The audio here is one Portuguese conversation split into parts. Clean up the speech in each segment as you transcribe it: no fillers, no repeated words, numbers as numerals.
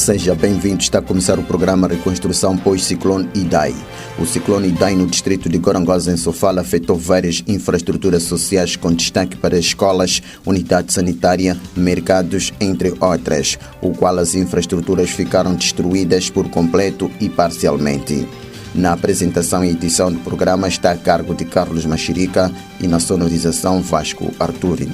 Seja bem-vindo, está a começar o programa Reconstrução pós-ciclone Idai. O ciclone Idai no distrito de Gorongosa, em Sofala, afetou várias infraestruturas sociais com destaque para escolas, unidade sanitária, mercados, entre outras, o qual as infraestruturas ficaram destruídas por completo e parcialmente. Na apresentação e edição do programa está a cargo de Carlos Machirica e na sonorização Vasco Arturi.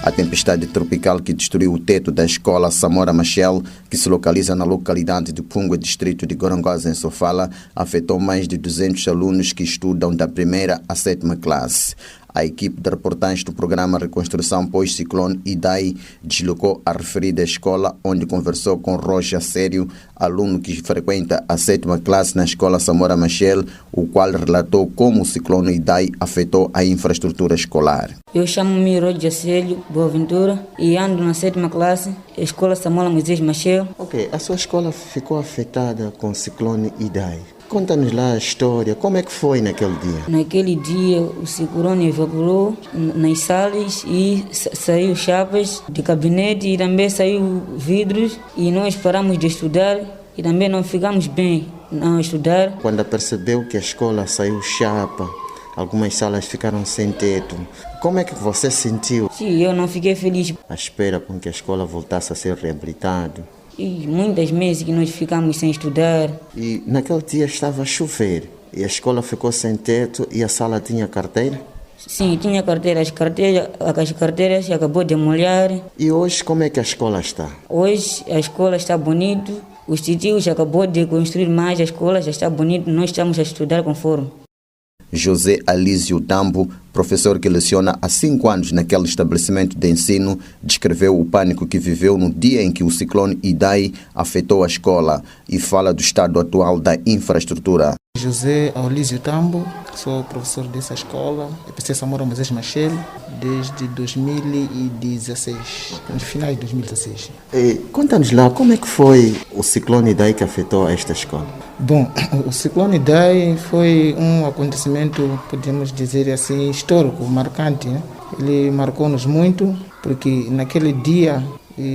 A tempestade tropical que destruiu o teto da escola Samora Machel, que se localiza na localidade de Pungue, distrito de Gorongosa, em Sofala, afetou mais de 200 alunos que estudam da primeira à sétima classe. A equipe de reportagens do programa Reconstrução pós-ciclone Idai deslocou a referida escola, onde conversou com Rocha Sério, aluno que frequenta a sétima classe na escola Samora Machel, o qual relatou como o ciclone Idai afetou a infraestrutura escolar. Eu chamo-me Rocha Sério Boaventura e ando na sétima classe, escola Samora Machel. Ok, a sua escola ficou afetada com o ciclone Idai. Conta-nos lá a história, como é que foi naquele dia? Naquele dia o ciclone evaporou nas salas e saiu chapas de gabinete e também saiu vidros e nós paramos de estudar e também não ficamos bem a estudar. Quando percebeu que a escola saiu chapa, algumas salas ficaram sem teto, como é que você sentiu? Sim, eu não fiquei feliz. À espera com que a escola voltasse a ser reabilitada. E muitos meses que nós ficamos sem estudar. E naquele dia estava a chover e a escola ficou sem teto e a sala tinha carteira? Sim, tinha carteira. As carteiras acabou de molhar. E hoje como é que a escola está? Hoje a escola está bonita. Os titios acabou de construir mais, a escola já está bonita. Nós estamos a estudar conforme. José Alísio Tambo, professor que leciona há 5 anos naquele estabelecimento de ensino, descreveu o pânico que viveu no dia em que o ciclone Idai afetou a escola e fala do estado atual da infraestrutura. José Alísio Tambo, sou professor dessa escola, EPC Samora Machel, desde 2016, no final de 2016. Conta-nos lá, como é que foi o ciclone Idai que afetou esta escola? Bom, o ciclone Idai foi um acontecimento, podemos dizer assim, histórico, marcante, né? Ele marcou-nos muito, porque naquele dia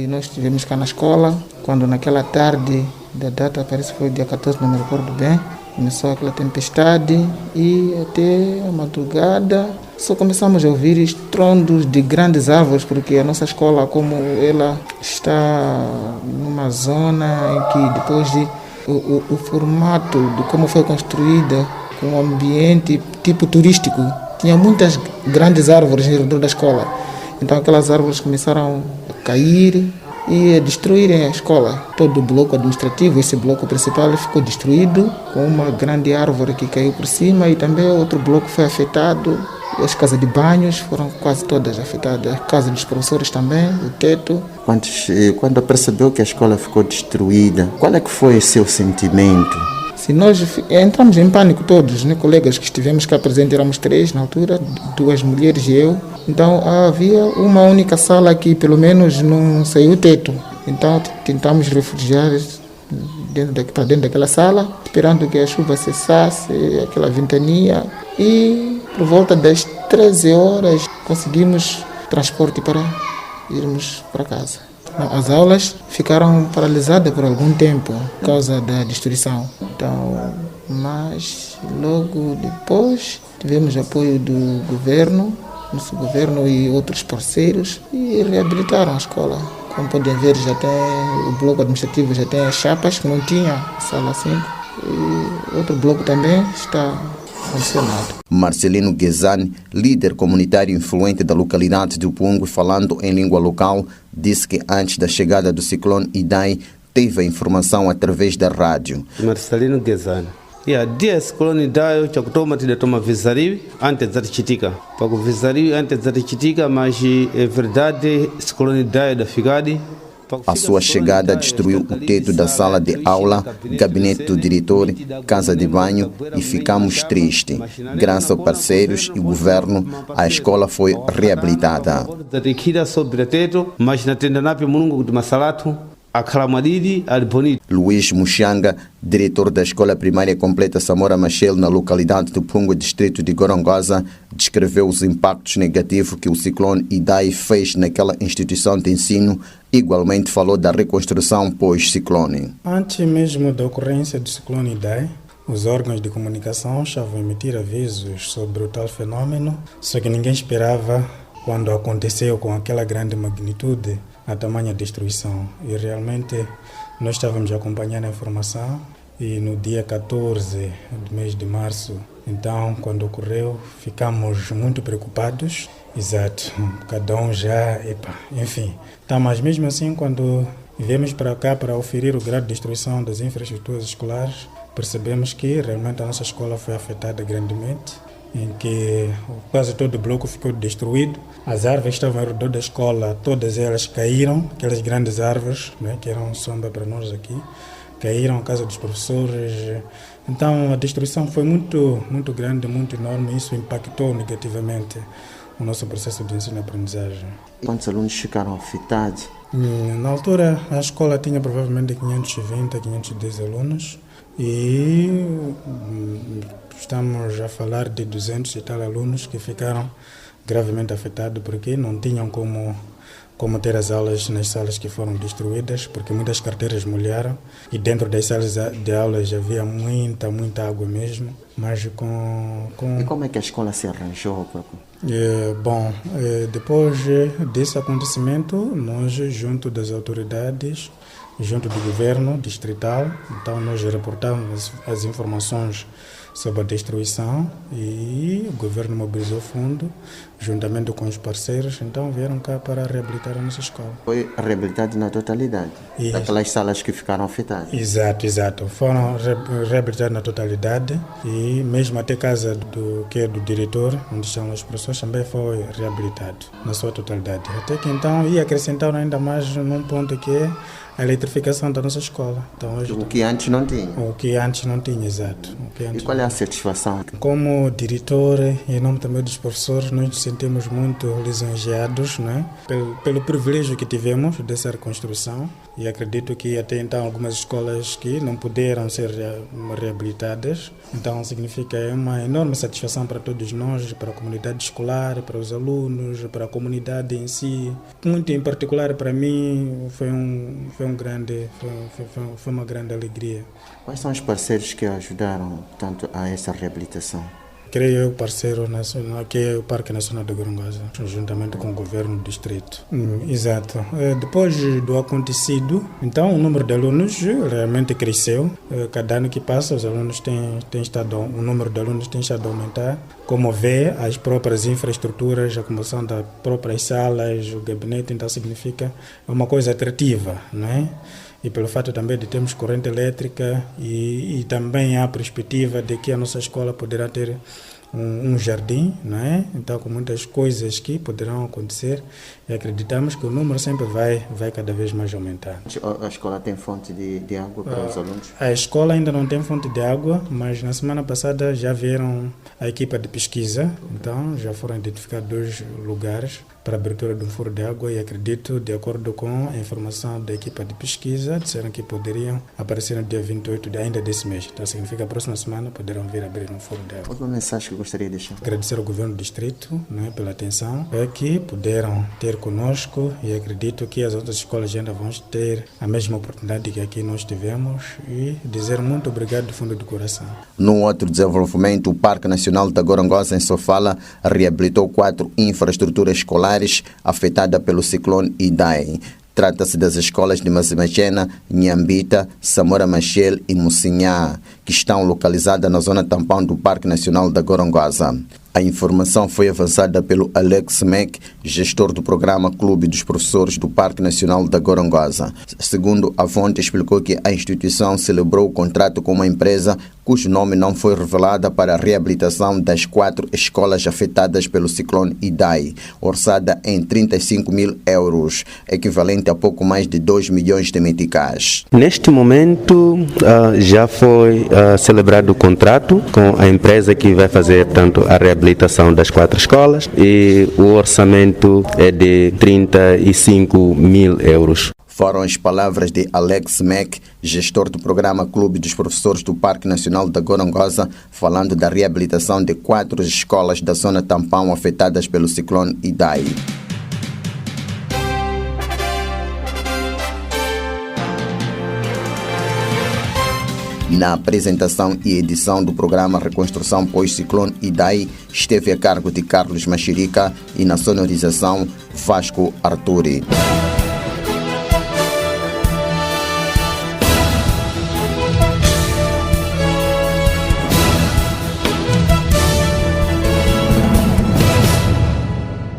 nós estivemos cá na escola, quando naquela tarde da data, parece que foi dia 14, não me recordo bem, começou aquela tempestade e até a madrugada só começamos a ouvir estrondos de grandes árvores, porque a nossa escola, como ela está numa zona em que depois de o formato de como foi construída, com um ambiente tipo turístico, tinha muitas grandes árvores em redor da escola. Então aquelas árvores começaram a cair e a destruírem a escola. Todo o bloco administrativo, esse bloco principal, ficou destruído com uma grande árvore que caiu por cima e também outro bloco foi afetado. As casas de banhos foram quase todas afetadas, a casa dos professores também, o teto. Quando percebeu que a escola ficou destruída, qual é que foi o seu sentimento? Se nós entramos em pânico todos, né, colegas que estivemos cá presentes, éramos 3 na altura, 2 mulheres e eu. Então havia uma única sala que pelo menos não saiu o teto. Então tentamos refugiar para dentro daquela sala, esperando que a chuva cessasse, aquela ventania. E por volta das 13 horas conseguimos transporte para irmos para casa. As aulas ficaram paralisadas por algum tempo por causa da destruição. Então, mas logo depois tivemos apoio do governo, nosso governo e outros parceiros, e reabilitaram a escola. Como podem ver, já tem o bloco administrativo, já tem as chapas que não tinha, sala 5, e outro bloco também está funcionando. Marcelino Guezani, líder comunitário influente da localidade de Pungue, falando em língua local, disse que antes da chegada do ciclone Idai teve a informação através da rádio. Marcelino Guezani. Dia ciclone Idai chakutoma toma visari antes da chitika. Pago visari antes da chitika, mas é verdade ciclone Idai da Figadi. A sua chegada destruiu o teto da sala de aula, gabinete do diretor, casa de banho e ficamos tristes. Graças a parceiros e governo, a escola foi reabilitada. akalamadidi ali bonito. Luís Muxanga, diretor da Escola Primária Completa Samora Machel, na localidade do Pungue, distrito de Gorongosa, descreveu os impactos negativos que o ciclone Idai fez naquela instituição de ensino. Igualmente falou da reconstrução pós-ciclone. Antes mesmo da ocorrência do ciclone Idai, os órgãos de comunicação estavam a emitir avisos sobre o tal fenômeno, só que ninguém esperava quando aconteceu com aquela grande magnitude a tamanha destruição. E realmente nós estávamos acompanhando a informação e no dia 14 do mês de março, então, quando ocorreu, ficamos muito preocupados. Exato, cada um já, enfim. Tá, mas mesmo assim, quando viemos para cá para oferir o grau de destruição das infraestruturas escolares, percebemos que realmente a nossa escola foi afetada grandemente, em que quase todo o bloco ficou destruído. As árvores estavam ao redor da escola, todas elas caíram, aquelas grandes árvores, né, que eram sombra para nós aqui, caíram à casa dos professores. Então a destruição foi muito grande, muito enorme, e isso impactou negativamente o nosso processo de ensino e aprendizagem. Quantos alunos ficaram afetados? Na altura a escola tinha provavelmente 520 a 510 alunos e estamos a falar de 200 e tal alunos que ficaram gravemente afetados porque não tinham como ter as aulas nas salas que foram destruídas, porque muitas carteiras molharam e dentro das salas de aulas havia muita água mesmo. Mas E como é que a escola se arranjou? Depois desse acontecimento, nós, junto das autoridades, junto do governo distrital, então nós reportamos as informações sobre a destruição e o governo mobilizou fundo, juntamente com os parceiros, então vieram cá para reabilitar a nossa escola. Foi reabilitado na totalidade? Isso. Daquelas salas que ficaram afetadas? Exato. Foram reabilitados na totalidade e mesmo até a casa do diretor, onde estão os professores, também foi reabilitado na sua totalidade. Até que então ia acrescentar ainda mais num ponto que é a eletrificação da nossa escola. Então, hoje, o que antes não tinha? O que antes não tinha, exato. E qual é a satisfação? Como diretor, em nome também dos professores, nós nos sentimos muito lisonjeados, né? Pelo privilégio que tivemos dessa reconstrução, e acredito que até então algumas escolas que não puderam ser reabilitadas, então significa uma enorme satisfação para todos nós, para a comunidade escolar, para os alunos, para a comunidade em si. Muito em particular para mim foi uma grande alegria. Quais são os parceiros que ajudaram tanto a essa reabilitação? Creio eu, parceiro nacional, que é o Parque Nacional de Gorongosa, juntamente com o governo do distrito. Exato. Depois do acontecido, então o número de alunos realmente cresceu. Cada ano que passa, os alunos o número de alunos tem estado a aumentar. Como vê, as próprias infraestruturas, a acomodação das próprias salas, o gabinete, então significa uma coisa atrativa, não é? E pelo fato também de termos corrente elétrica e também há a perspectiva de que a nossa escola poderá ter um jardim, não é? Então, com muitas coisas que poderão acontecer, e acreditamos que o número sempre vai cada vez mais aumentar. A escola tem fonte de água para os alunos? A escola ainda não tem fonte de água, mas na semana passada já vieram a equipa de pesquisa, então já foram identificados 2 lugares para a abertura de um furo de água e acredito, de acordo com a informação da equipa de pesquisa, disseram que poderiam aparecer no dia 28 ainda desse mês. Então significa que a próxima semana poderão vir abrir um furo de água. Outra mensagem que eu gostaria de deixar? Agradecer ao governo do distrito, né, pela atenção, que puderam ter conosco e acredito que as outras escolas ainda vão ter a mesma oportunidade que aqui nós tivemos e dizer muito obrigado do fundo do coração. Num outro desenvolvimento, o Parque Nacional da Gorongosa, em Sofala, reabilitou 4 infraestruturas escolares afetadas pelo ciclone Idai. Trata-se das escolas de Mazimachena, Nhambita, Samora Machel e Mocinhá, que estão localizadas na zona tampão do Parque Nacional da Gorongosa. A informação foi avançada pelo Alex Mack, gestor do programa Clube dos Professores do Parque Nacional da Gorongosa. Segundo a fonte, explicou que a instituição celebrou o contrato com uma empresa cujo nome não foi revelada para a reabilitação das 4 escolas afetadas pelo ciclone Idai, orçada em 35 mil euros, equivalente a pouco mais de 2 milhões de meticais. Neste momento, já foi celebrado o contrato com a empresa que vai fazer tanto a reabilitação das 4 escolas e o orçamento é de 35 mil euros. Foram as palavras de Alex Mack, gestor do programa Clube dos Professores do Parque Nacional da Gorongosa, falando da reabilitação de 4 escolas da zona tampão afetadas pelo ciclone Idai. Na apresentação e edição do programa Reconstrução pós-Ciclone Idai, esteve a cargo de Carlos Machirica e na sonorização Vasco Arturi.